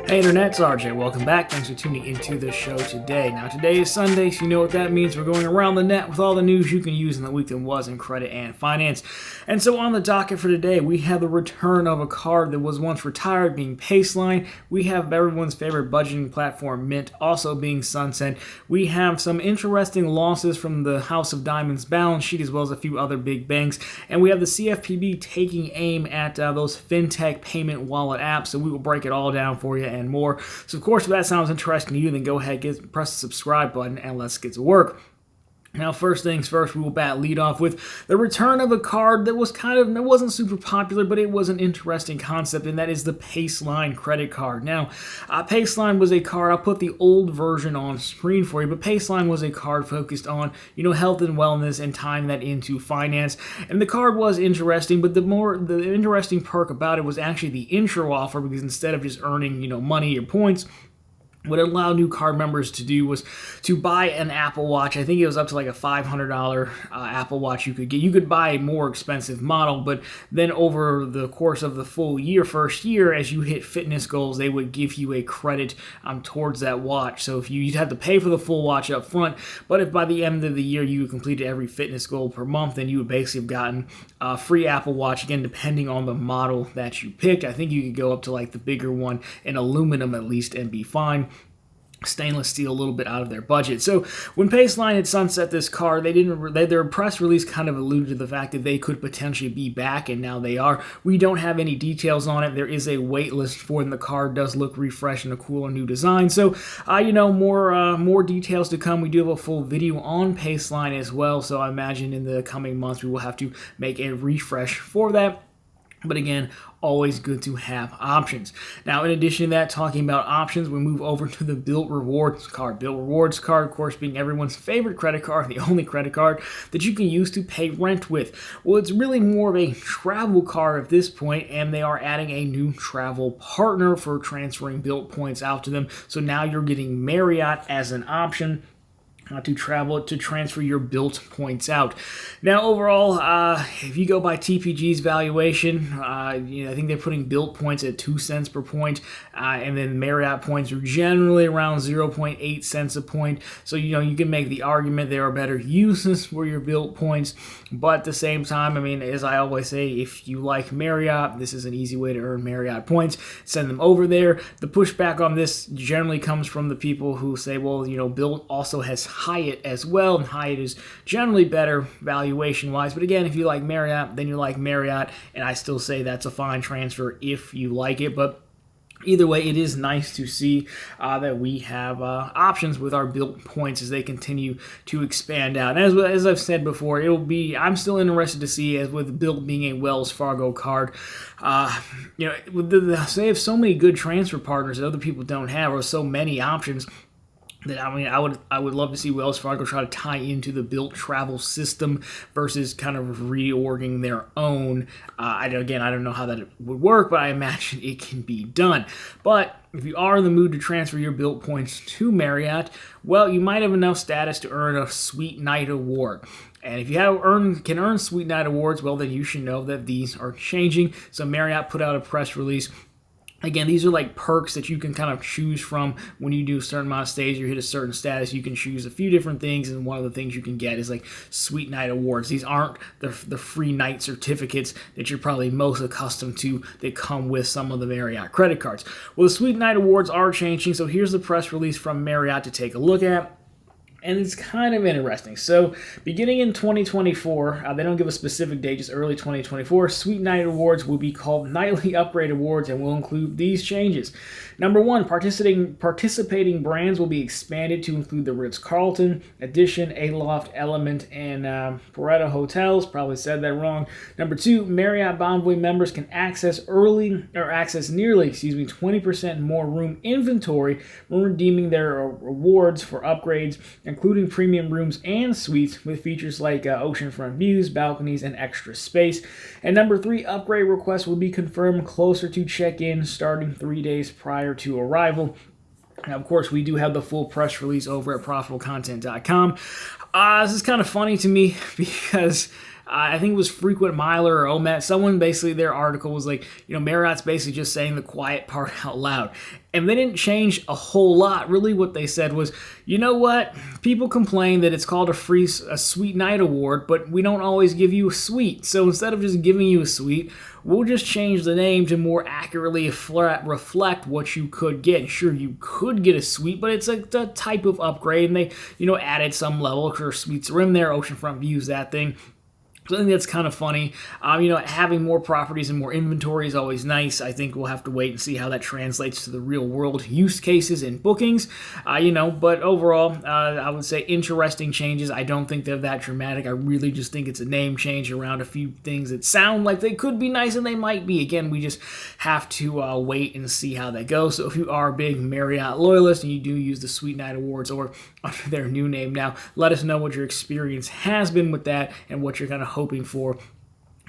Hey Internet, it's RJ. Welcome back. Thanks for tuning into the show today. Now, today is Sunday, so you know what that means. We're going around the net with all the news you can use in the week that was in credit and finance. And so on the docket for today, we have the return of a card that was once retired, being Paceline. We have everyone's favorite budgeting platform, Mint, also being sunset. We have some interesting losses from the House of Diamonds balance sheet, as well as a few other big banks. And we have the CFPB taking aim at those fintech payment wallet apps. So we will break it all down for you and more. So of course, if that sounds interesting to you, then go ahead, press the subscribe button, and let's get to work. Now, first things first, we will lead off with the return of a card that was it wasn't super popular, but it was an interesting concept, and that is the Paceline credit card. Now, Paceline was a card, I'll put the old version on screen for you, but Paceline was a card focused on, health and wellness and tying that into finance. And the card was interesting, but the interesting perk about it was actually the intro offer, because instead of just earning, money or points, what it allowed new card members to do was to buy an Apple Watch. I think it was up to like a $500 Apple Watch you could get. You could buy a more expensive model, but then over the course of the full first year, as you hit fitness goals, they would give you a credit towards that watch. So if you'd have to pay for the full watch up front, but if by the end of the year you completed every fitness goal per month, then you would basically have gotten a free Apple Watch, again, depending on the model that you picked. I think you could go up to like the bigger one in aluminum at least and be fine. Stainless steel a little bit out of their budget. So when Paceline had sunset this card, their press release kind of alluded to the fact that they could potentially be back, and now they are. We don't have any details on it. There is a wait list for it, and the card does look refreshed and a cooler new design. So more details to come. We do have a full video on Paceline as well, so I imagine in the coming months we will have to make a refresh for that. But again, always good to have options. Now, in addition to that, talking about options, we move over to the BILT Rewards card. BILT Rewards card, of course, being everyone's favorite credit card, the only credit card that you can use to pay rent with. Well, it's really more of a travel card at this point, and they are adding a new travel partner for transferring BILT points out to them. So now you're getting Marriott as an option to transfer your BILT points out. Now, overall, if you go by TPG's valuation, I think they're putting BILT points at 2 cents per point, and then Marriott points are generally around 0.8 cents a point. So, you can make the argument there are better uses for your BILT points, but at the same time, as I always say, if you like Marriott, this is an easy way to earn Marriott points. Send them over there. The pushback on this generally comes from the people who say, well, BILT also has Hyatt as well, and Hyatt is generally better valuation-wise. But again, if you like Marriott, then you like Marriott, and I still say that's a fine transfer if you like it. But either way, it is nice to see that we have options with our BILT points as they continue to expand out. And as I've said before, I'm still interested to see, as with BILT being a Wells Fargo card, they have so many good transfer partners that other people don't have, or so many options, that I would love to see Wells Fargo try to tie into the BILT travel system versus kind of reorging their own. I don't know how that would work, but I imagine it can be done. But if you are in the mood to transfer your BILT points to Marriott, well, you might have enough status to earn a Sweet Night Award. And if you can earn Sweet Night Awards, well, then you should know that these are changing. So Marriott put out a press release. Again, these are like perks that you can kind of choose from when you do a certain amount of stays. You hit a certain status, you can choose a few different things, and one of the things you can get is like Sweet Night Awards. These aren't the free night certificates that you're probably most accustomed to that come with some of the Marriott credit cards. Well, the Sweet Night Awards are changing, so here's the press release from Marriott to take a look at. And it's kind of interesting. So, beginning in 2024, they don't give a specific date, just early 2024, Sweet Night Awards will be called Nightly Upgrade Awards and will include these changes. Number one, participating brands will be expanded to include the Ritz-Carlton, Edition, Aloft, Element, and Pareto Hotels. Probably said that wrong. Number two, Marriott Bonvoy members can access nearly 20% more room inventory when redeeming their rewards for upgrades, including premium rooms and suites with features like oceanfront views, balconies, and extra space. And number three, upgrade requests will be confirmed closer to check-in, starting 3 days prior to arrival. Now, of course, we do have the full press release over at ProfitableContent.com. This is kind of funny to me because I think it was Frequent Miler or OMET. Someone basically, their article was like, Marriott's basically just saying the quiet part out loud. And they didn't change a whole lot. Really what they said was, you know what? People complain that it's called a suite night award, but we don't always give you a suite. So instead of just giving you a suite, we'll just change the name to more accurately reflect what you could get. Sure, you could get a suite, but it's a type of upgrade, and they, added some level. Sure, suites are in there, oceanfront views, that thing. So I think that's kind of funny. Having more properties and more inventory is always nice. I think we'll have to wait and see how that translates to the real world use cases and bookings. But overall, I would say interesting changes. I don't think they're that dramatic. I really just think it's a name change around a few things that sound like they could be nice, and they might be. Again, we just have to wait and see how that goes. So if you are a big Marriott loyalist and you do use the Suite Night Awards or under their new name now, let us know what your experience has been with that and what you're kind of hoping for,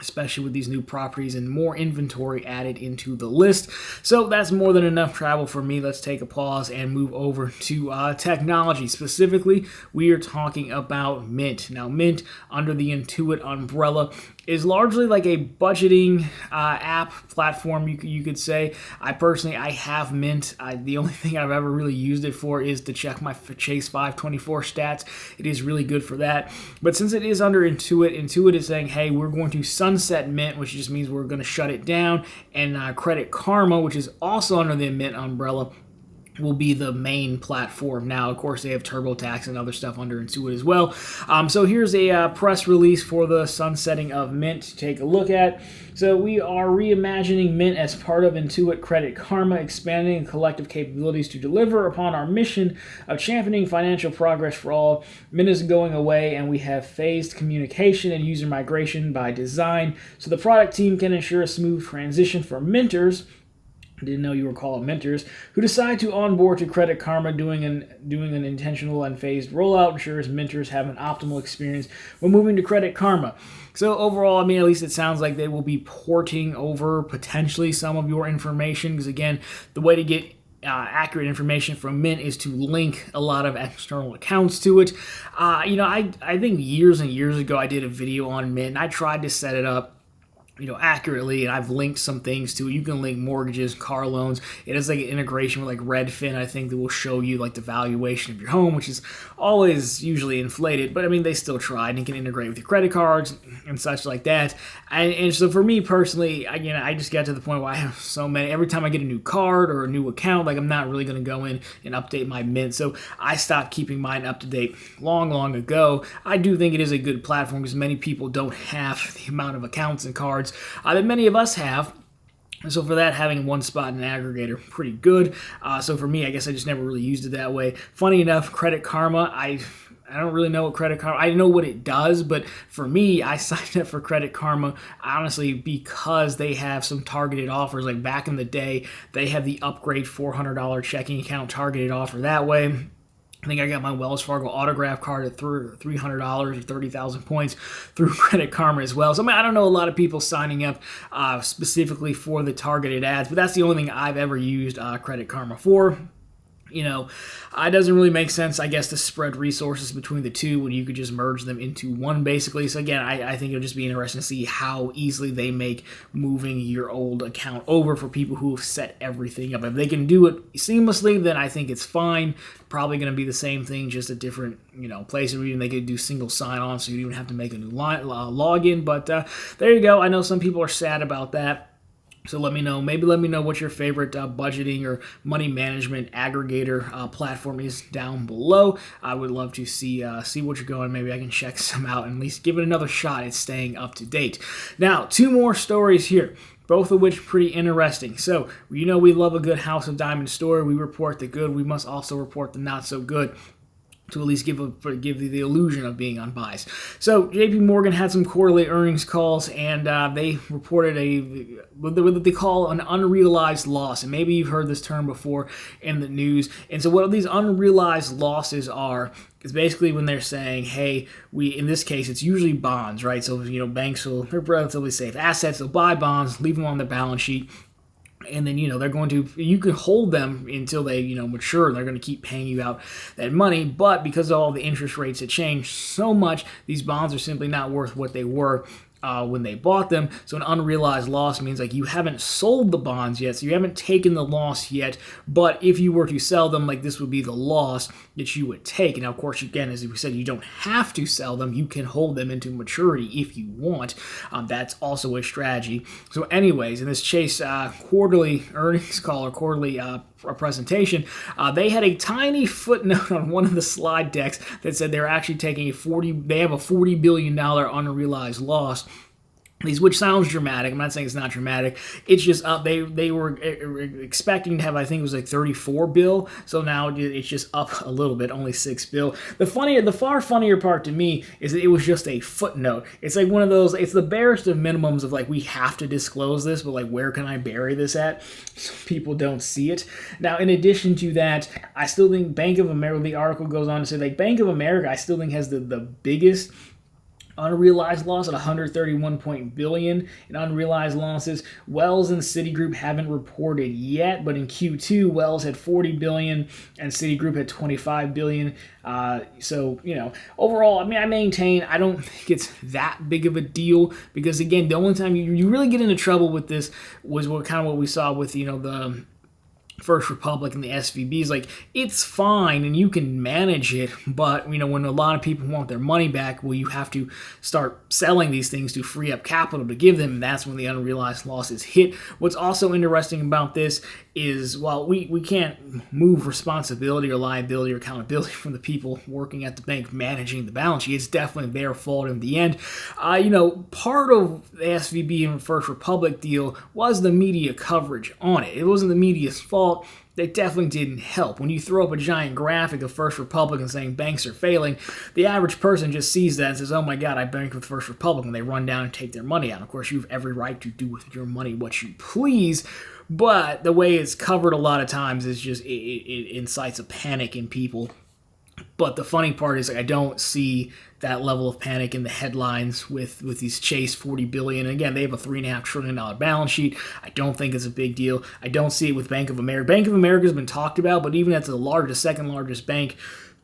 especially with these new properties and more inventory added into the list. So that's more than enough travel for me. Let's take a pause and move over to technology. Specifically, we are talking about Mint. Now, Mint, under the Intuit umbrella, is largely like a budgeting app platform, you could say. I have Mint. The only thing I've ever really used it for is to check my Chase 524 stats. It is really good for that. But since it is under Intuit, Intuit is saying, hey, we're going to sunset Mint, which just means we're going to shut it down, and Credit Karma, which is also under the Mint umbrella, will be the main platform. Now, of course, they have TurboTax and other stuff under Intuit as well. So here's a press release for the sunsetting of Mint to take a look at. So we are reimagining Mint as part of Intuit Credit Karma, expanding collective capabilities to deliver upon our mission of championing financial progress for all. Mint is going away, and we have phased communication and user migration by design, so the product team can ensure a smooth transition for Minters. Didn't know you were called Minters, who decide to onboard to Credit Karma. Doing an intentional and phased rollout ensures Minters have an optimal experience when moving to Credit Karma. So overall, at least it sounds like they will be porting over potentially some of your information, because again, the way to get accurate information from Mint is to link a lot of external accounts to it. I think years and years ago I did a video on Mint, and I tried to set it up accurately, and I've linked some things to it. You can link mortgages, car loans. It has like an integration with like Redfin, I think, that will show you like the valuation of your home, which is always usually inflated, but they still tried, and it can integrate with your credit cards and such like that. And so for me personally, I just got to the point where I have so many. Every time I get a new card or a new account, I'm not really going to go in and update my Mint. So I stopped keeping mine up to date long ago. I do think it is a good platform because many people don't have the amount of accounts and cards that many of us have. So for that, having one spot in an aggregator, pretty good. So for me, I guess I just never really used it that way. Funny enough, Credit Karma, I don't really know what Credit Karma, I know what it does, but for me, I signed up for Credit Karma, honestly, because they have some targeted offers. Like back in the day, they had the upgrade $400 checking account targeted offer that way. I think I got my Wells Fargo autograph card at $300 or 30,000 points through Credit Karma as well. So I don't know a lot of people signing up specifically for the targeted ads, but that's the only thing I've ever used Credit Karma for. It doesn't really make sense, I guess, to spread resources between the two when you could just merge them into one, basically. So again, I think it'll just be interesting to see how easily they make moving your old account over for people who have set everything up. If they can do it seamlessly, then I think it's fine. Probably going to be the same thing, just a different, place, or even they could do single sign-on, so you don't even have to make a new login. But there you go. I know some people are sad about that. So let me know what your favorite budgeting or money management aggregator platform is down below. I would love to see what you're going. Maybe I can check some out and at least give it another shot at staying up to date. Now, two more stories here, both of which pretty interesting. So, we love a good House of Diamonds story. We report the good. We must also report the not so good, to at least give the illusion of being unbiased. So JP Morgan had some quarterly earnings calls, and they reported what they call an unrealized loss. And maybe you've heard this term before in the news. And so what these unrealized losses are is basically when they're saying, hey, in this case, it's usually bonds, right? So, banks they're relatively safe assets. They'll buy bonds, leave them on their balance sheet. And then, they're going to, you can hold them until they, mature, and they're going to keep paying you out that money. But because of all the interest rates that changed so much, these bonds are simply not worth what they were when they bought them. So an unrealized loss means like you haven't sold the bonds yet, so you haven't taken the loss yet, but if you were to sell them, like this would be the loss that you would take. And now, of course, again, as we said, you don't have to sell them. You can hold them into maturity if you want. That's also a strategy. So anyways, in this Chase quarterly earnings call or quarterly presentation, they had a tiny footnote on one of the slide decks that said they're actually taking they have a $40 billion unrealized loss. Which sounds dramatic. I'm not saying it's not dramatic. It's just they were expecting to have, I think it was like 34 bill. So now it's just up a little bit, only 6 bill. The far funnier part to me is that it was just a footnote. It's like one of those, it's the barest of minimums of like, we have to disclose this, but like, where can I bury this at so people don't see it? Now, in addition to that, I still think Bank of America, the article goes on to say like Bank of America, I still think has the biggest unrealized loss at $131 billion in unrealized losses. Wells and Citigroup haven't reported yet, but in Q2, Wells had $40 billion and Citigroup had $25 billion. So, overall, I mean, I maintain I don't think it's that big of a deal because, again, the only time you really get into trouble with this was what we saw with, the First Republic and the SVBs. Like, it's fine and you can manage it, but when a lot of people want their money back, well, you have to start selling these things to free up capital to give them, and that's when the unrealized losses hit. What's also interesting about this is, while we can't move responsibility or liability or accountability from the people working at the bank managing the balance sheet, it's definitely their fault in the end. Part of the SVB and First Republic deal was the media coverage on it. It wasn't the media's fault. They definitely didn't help. When you throw up a giant graphic of First Republic and saying banks are failing, the average person just sees that and says, oh my God, I banked with First Republic, and they run down and take their money out. Of course, you have every right to do with your money what you please, but the way it's covered a lot of times is just, it incites a panic in people. But the funny part is, I don't see that level of panic in the headlines with these Chase $40 billion. Again, they have a $3.5 trillion balance sheet. I don't think it's a big deal. I don't see it with Bank of America. Bank of America has been talked about, but even at the second largest bank,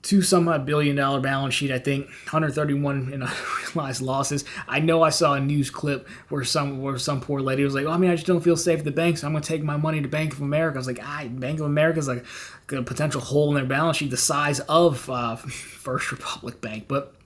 $2 billion balance sheet, I think, 131 in unrealized losses. I know I saw a news clip where some poor lady was like, I just don't feel safe at the bank, so I'm going to take my money to Bank of America. I was like, Bank of America is like a potential hole in their balance sheet the size of First Republic Bank. But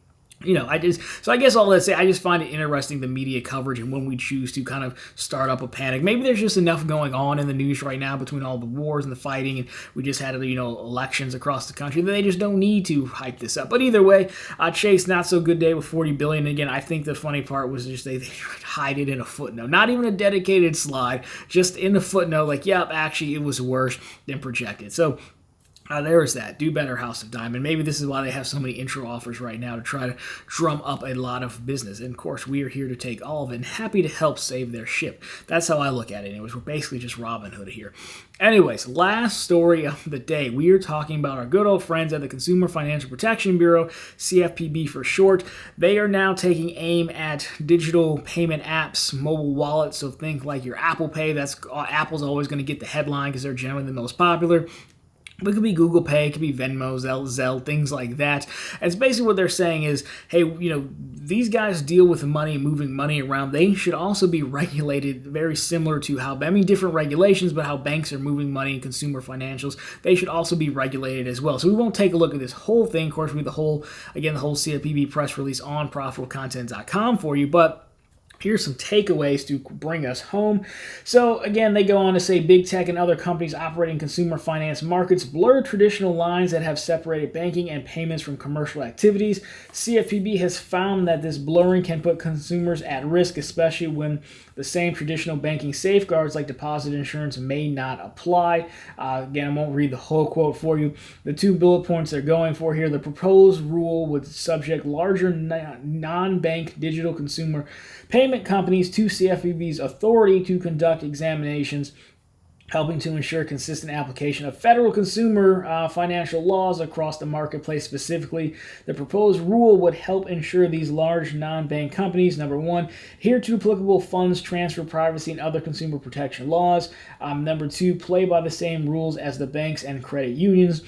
I guess all that say, I just find it interesting, the media coverage and when we choose to kind of start up a panic. Maybe there's just enough going on in the news right now between all the wars and the fighting, and we just had elections across the country that they just don't need to hype this up. But either way, Chase, not so good day with $40 billion. Again, I think the funny part was just they hide it in a footnote, not even a dedicated slide, just in a footnote. Like, yep, actually, it was worse than projected. So. There is that. Do better, House of Diamond. Maybe this is why they have so many intro offers right now, to try to drum up a lot of business. And of course, we are here to take all of it and happy to help save their ship. That's how I look at it. Anyways, we're basically just Robin Hood here. Anyways, last story of the day. We are talking about our good old friends at the Consumer Financial Protection Bureau, CFPB for short. They are now taking aim at digital payment apps, mobile wallets. So think like your Apple Pay. Apple's always going to get the headline because they're generally the most popular. But it could be Google Pay, it could be Venmo, Zelle, things like that. And it's basically what they're saying is, hey, these guys deal with money, moving money around. They should also be regulated very similar to how, different regulations, but how banks are moving money in consumer financials. They should also be regulated as well. So we won't take a look at this whole thing. Of course, we have the whole CFPB press release on profitablecontent.com for you, but here's some takeaways to bring us home. So again, they go on to say big tech and other companies operating consumer finance markets blur traditional lines that have separated banking and payments from commercial activities. CFPB has found that this blurring can put consumers at risk, especially when the same traditional banking safeguards like deposit insurance may not apply. Again, I won't read the whole quote for you. The 2 bullet points they're going for here: the proposed rule would subject larger non-bank digital consumer payment companies to CFPB's authority to conduct examinations helping to ensure consistent application of federal consumer financial laws across the marketplace. Specifically, the proposed rule would help ensure these large non-bank companies, number one, adhere to applicable funds transfer privacy and other consumer protection laws. Number two, play by the same rules as the banks and credit unions.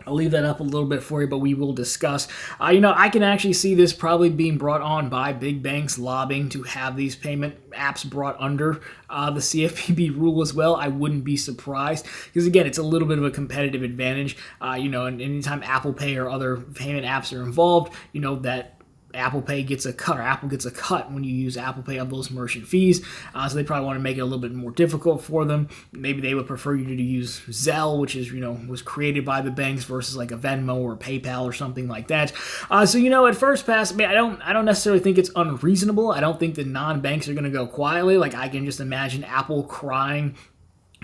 I'll leave that up a little bit for you, but we will discuss. I can actually see this probably being brought on by big banks lobbying to have these payment apps brought under the CFPB rule as well. I wouldn't be surprised because, again, it's a little bit of a competitive advantage. And anytime Apple Pay or other payment apps are involved, that Apple Pay gets a cut, or Apple gets a cut when you use Apple Pay of those merchant fees. So they probably want to make it a little bit more difficult for them. Maybe they would prefer you to use Zelle, which is, was created by the banks, versus like a Venmo or PayPal or something like that. At first pass, I don't necessarily think it's unreasonable. I don't think the non-banks are going to go quietly. Like, I can just imagine Apple crying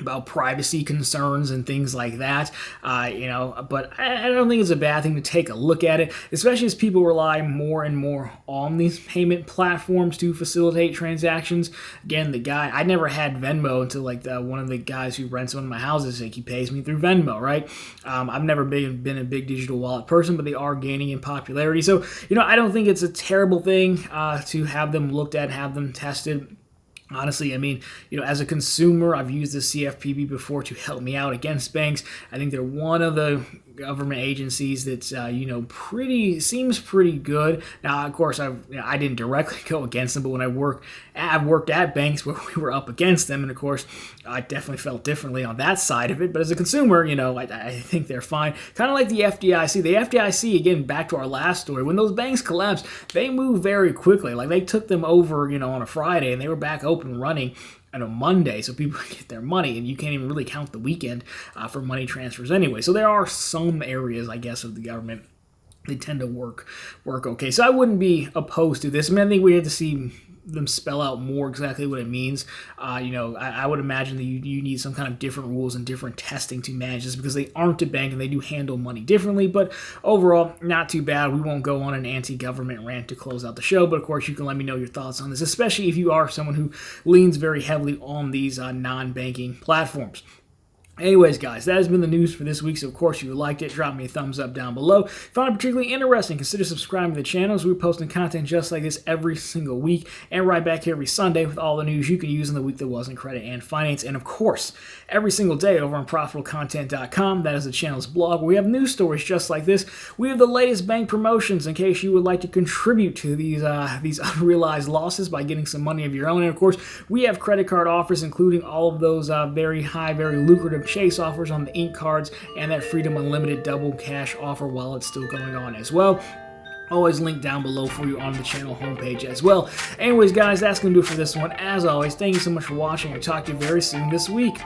about privacy concerns and things like that, but I don't think it's a bad thing to take a look at it, especially as people rely more and more on these payment platforms to facilitate transactions. Again, I never had Venmo until one of the guys who rents one of my houses, he pays me through Venmo, right? I've never been a big digital wallet person, but they are gaining in popularity. So, I don't think it's a terrible thing to have them looked at, have them tested. Honestly, as a consumer, I've used the CFPB before to help me out against banks. I think they're one of the government agencies that's seems pretty good. Now, of course, I didn't directly go against them, but when I've worked at banks where we were up against them, and of course, I definitely felt differently on that side of it. But as a consumer, I think they're fine. Kind of like the FDIC. The FDIC, again, back to our last story, when those banks collapsed, they moved very quickly. Like, they took them over, on a Friday, and they were back open running on a Monday, so people get their money, and you can't even really count the weekend for money transfers anyway. So there are some areas, I guess, of the government they tend to work okay. So I wouldn't be opposed to this. I think we have to see them spell out more exactly what it means. I would imagine that you need some kind of different rules and different testing to manage this, because they aren't a bank and they do handle money differently. But overall, not too bad. We won't go on an anti-government rant to close out the show, but of course you can let me know your thoughts on this, especially if you are someone who leans very heavily on these non-banking platforms. Anyways, guys, that has been the news for this week. So, of course, if you liked it, drop me a thumbs up down below. If you found it particularly interesting, consider subscribing to the channel, as we're posting content just like this every single week, and right back here every Sunday with all the news you can use in the week that was in credit and finance. And, of course, every single day over on ProfitableContent.com. That is the channel's blog, where we have news stories just like this. We have the latest bank promotions in case you would like to contribute to these unrealized losses by getting some money of your own. And, of course, we have credit card offers, including all of those very high, very lucrative Chase offers on the Ink cards, and that Freedom Unlimited double cash offer while it's still going on as well. Always linked down below for you on the channel homepage as well. Anyways, guys, that's going to do it for this one. As always, thank you so much for watching. I'll talk to you very soon this week.